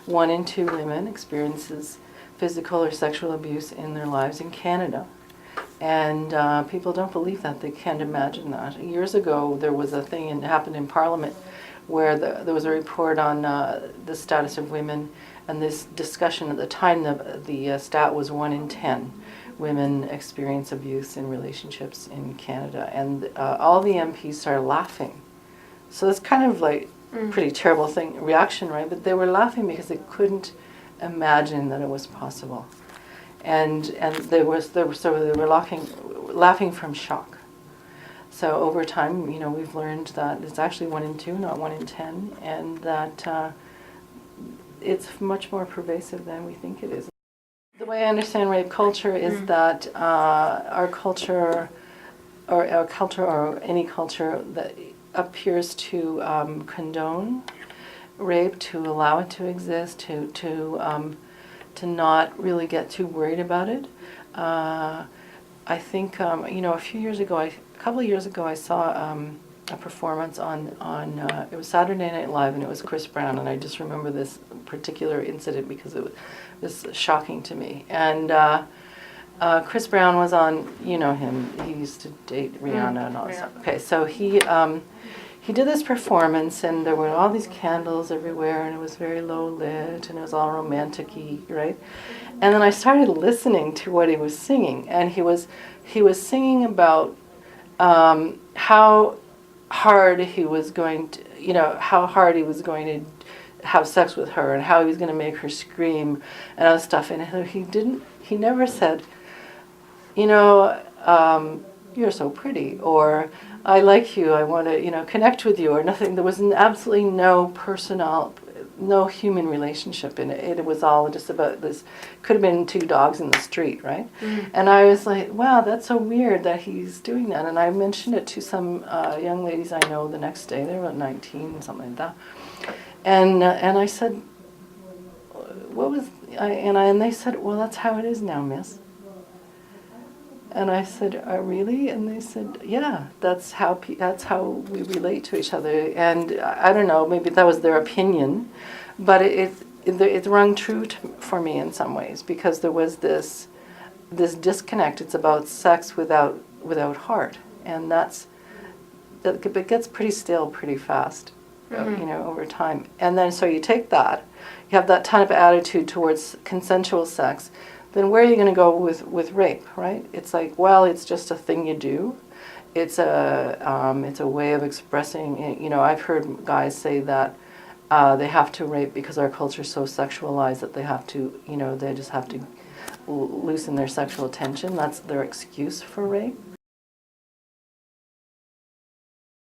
1 in 2 women experiences physical or sexual abuse in their lives in Canada. And people don't believe that. They can't imagine that. Years ago, there was a thing, and it happened in Parliament, where there was a report on the status of women, and this discussion at the time, the stat was 1 in 10 women experience abuse in relationships in Canada. And all the MPs started laughing. So it's kind of like pretty terrible reaction, right? But they were laughing because they couldn't imagine that it was possible. And they were laughing from shock. So over time, we've learned that it's actually 1 in 2, not 1 in 10, and that it's much more pervasive than we think it is. The way I understand rape culture is that our culture, or any culture that appears to condone rape, to allow it to exist, to not really get too worried about it. I think a couple of years ago, I saw a performance on it was Saturday Night Live, and it was Chris Brown, and I just remember this particular incident because it was shocking to me. And Chris Brown was on, him, he used to date Rihanna and all that stuff. Okay, so he did this performance, and there were all these candles everywhere, and it was very low lit, and it was all romantic-y, right? And then I started listening to what he was singing, and he was singing about how hard he was going to, have sex with her, and how he was going to make her scream and other stuff. And he never said, you're so pretty, or I like you, I want to, connect with you, or nothing. There was absolutely no human relationship in it. It was all just about this, could have been 2 dogs in the street, right? And I was like, wow, that's so weird that he's doing that. And I mentioned it to some young ladies I know the next day. They were about 19, something like that. And I said, and they said, well, that's how it is now, miss. And I said, really? And they said, yeah, that's how we relate to each other. And I don't know, maybe that was their opinion, but it rung true for me in some ways, because there was this disconnect. It's about sex without heart, and that gets pretty stale pretty fast, over time. And then so you take that, you have that kind of attitude towards consensual sex. Then where are you going to go with rape, right? It's like, well, it's just a thing you do. It's a way of expressing. I've heard guys say that they have to rape because our culture is so sexualized that they have to, they just have to loosen their sexual tension. That's their excuse for rape.